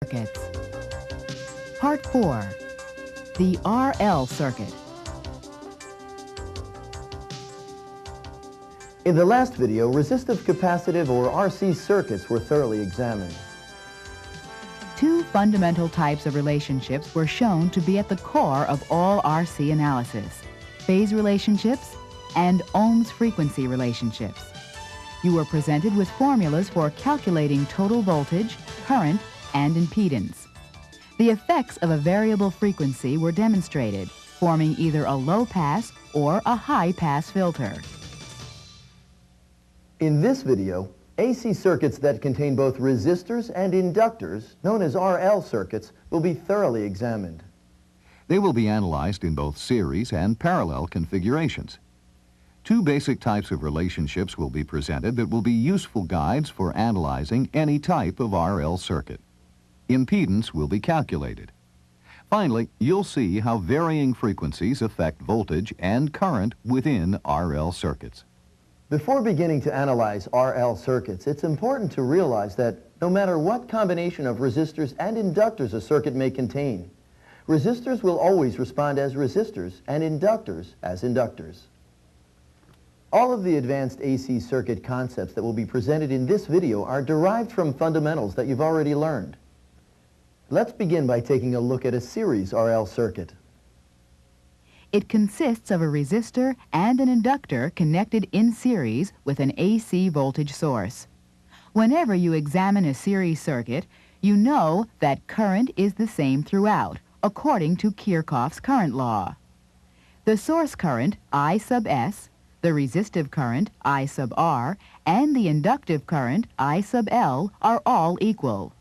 circuits. Part 4. The RL circuit. In the last video, resistive capacitive or RC circuits were thoroughly examined. Two fundamental types of relationships were shown to be at the core of all RC analysis: phase relationships and Ohm's frequency relationships. You were presented with formulas for calculating total voltage, current, and impedance. The effects of a variable frequency were demonstrated, forming either a low-pass or a high-pass filter. In this video, AC circuits that contain both resistors and inductors, known as RL circuits, will be thoroughly examined. They will be analyzed in both series and parallel configurations. Two basic types of relationships will be presented that will be useful guides for analyzing any type of RL circuit. Impedance will be calculated. Finally, you'll see how varying frequencies affect voltage and current within RL circuits. Before beginning to analyze RL circuits, it's important to realize that no matter what combination of resistors and inductors a circuit may contain, resistors will always respond as resistors and inductors as inductors. All of the advanced AC circuit concepts that will be presented in this video are derived from fundamentals that you've already learned. Let's begin by taking a look at a series RL circuit. It consists of a resistor and an inductor connected in series with an AC voltage source. Whenever you examine a series circuit, you know that current is the same throughout, according to Kirchhoff's current law. The source current, I sub S, the resistive current, I sub R, and the inductive current, I sub L, are all equal.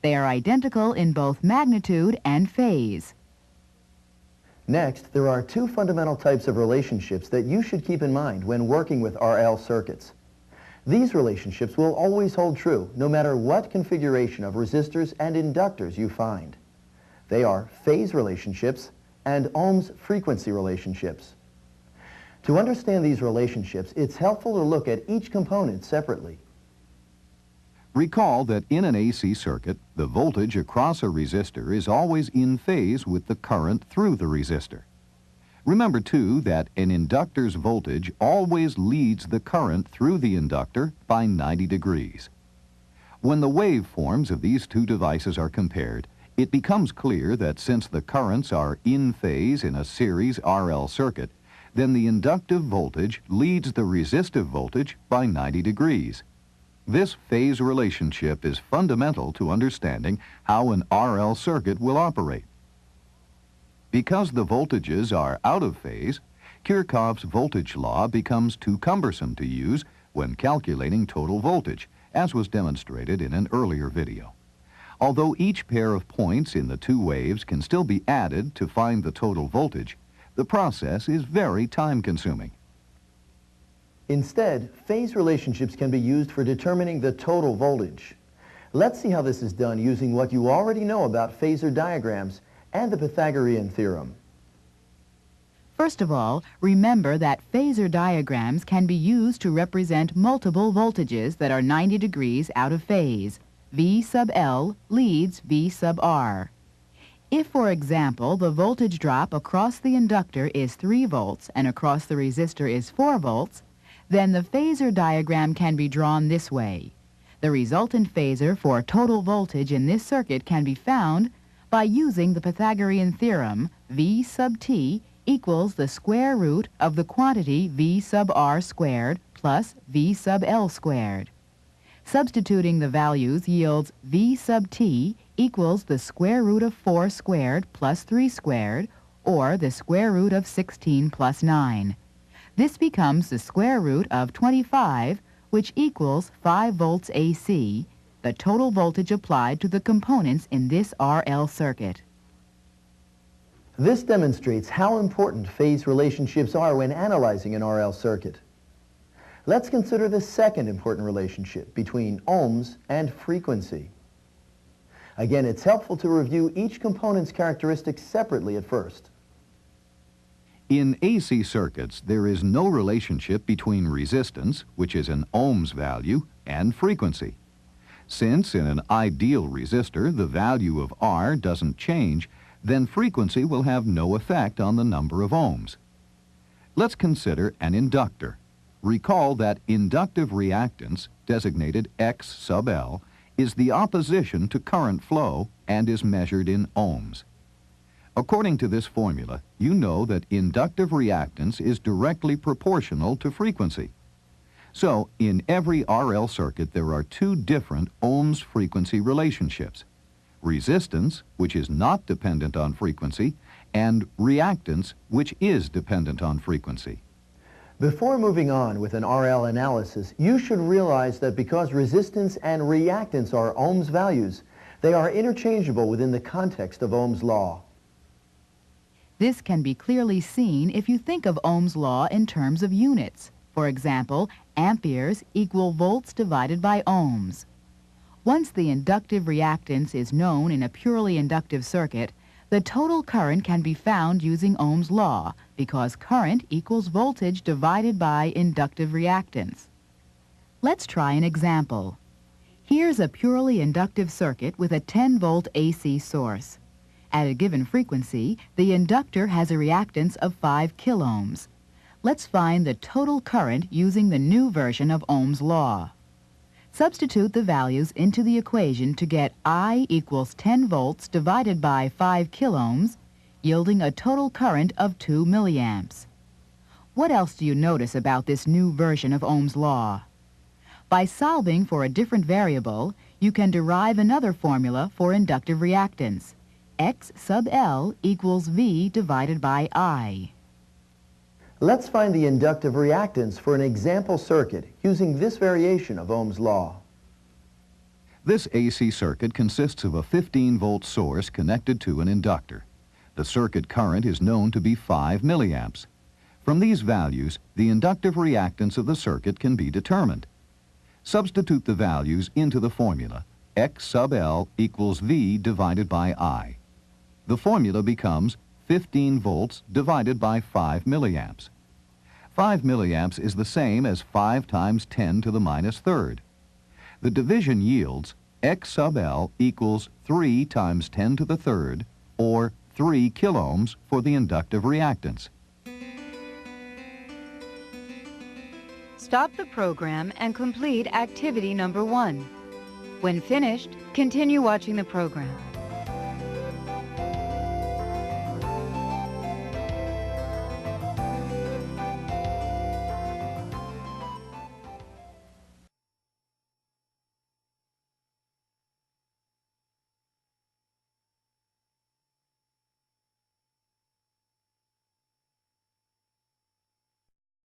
They are identical in both magnitude and phase. Next, there are two fundamental types of relationships that you should keep in mind when working with RL circuits. These relationships will always hold true no matter what configuration of resistors and inductors you find. They are phase relationships and Ohm's frequency relationships. To understand these relationships, it's helpful to look at each component separately. Recall that in an AC circuit, the voltage across a resistor is always in phase with the current through the resistor. Remember, too, that an inductor's voltage always leads the current through the inductor by 90 degrees. When the waveforms of these two devices are compared, it becomes clear that since the currents are in phase in a series RL circuit, then the inductive voltage leads the resistive voltage by 90 degrees. This phase relationship is fundamental to understanding how an RL circuit will operate. Because the voltages are out of phase, Kirchhoff's voltage law becomes too cumbersome to use when calculating total voltage, as was demonstrated in an earlier video. Although each pair of points in the two waves can still be added to find the total voltage, the process is very time-consuming. Instead, phase relationships can be used for determining the total voltage. Let's see how this is done using what you already know about phasor diagrams and the Pythagorean theorem. First of all, remember that phasor diagrams can be used to represent multiple voltages that are 90 degrees out of phase. V sub L leads V sub R. If, for example, the voltage drop across the inductor is 3 volts and across the resistor is 4 volts, then the phasor diagram can be drawn this way. The resultant phasor for total voltage in this circuit can be found by using the Pythagorean theorem. V sub T equals the square root of the quantity V sub R squared plus V sub L squared. Substituting the values yields V sub T equals the square root of 4 squared plus 3 squared, or the square root of 16 plus 9. This becomes the square root of 25, which equals 5 volts AC, the total voltage applied to the components in this RL circuit. This demonstrates how important phase relationships are when analyzing an RL circuit. Let's consider the second important relationship between ohms and frequency. Again, it's helpful to review each component's characteristics separately at first. In AC circuits, there is no relationship between resistance, which is an ohms value, and frequency. Since in an ideal resistor the value of R doesn't change, then frequency will have no effect on the number of ohms. Let's consider an inductor. Recall that inductive reactance, designated X sub L, is the opposition to current flow and is measured in ohms. According to this formula, you know that inductive reactance is directly proportional to frequency. So, in every RL circuit there are two different ohms-frequency relationships: resistance, which is not dependent on frequency, and reactance, which is dependent on frequency. Before moving on with an RL analysis, you should realize that because resistance and reactance are Ohm's values, they are interchangeable within the context of Ohm's law. This can be clearly seen if you think of Ohm's law in terms of units. For example, amperes equal volts divided by ohms. Once the inductive reactance is known in a purely inductive circuit, the total current can be found using Ohm's law because current equals voltage divided by inductive reactance. Let's try an example. Here's a purely inductive circuit with a 10-volt AC source. At a given frequency, the inductor has a reactance of 5 kiloohms. Let's find the total current using the new version of Ohm's law. Substitute the values into the equation to get I equals 10 volts divided by 5 kiloohms, yielding a total current of 2 milliamps. What else do you notice about this new version of Ohm's law? By solving for a different variable, you can derive another formula for inductive reactance. X sub L equals V divided by I. Let's find the inductive reactance for an example circuit using this variation of Ohm's law. This AC circuit consists of a 15-volt source connected to an inductor. The circuit current is known to be 5 milliamps. From these values, the inductive reactance of the circuit can be determined. Substitute the values into the formula. X sub L equals V divided by I. The formula becomes 15 volts divided by 5 milliamps. 5 milliamps is the same as 5 times 10 to the minus third. The division yields X sub L equals 3 times 10 to the third, or 3 kiloohms for the inductive reactance. Stop the program and complete activity number 1. When finished, continue watching the program.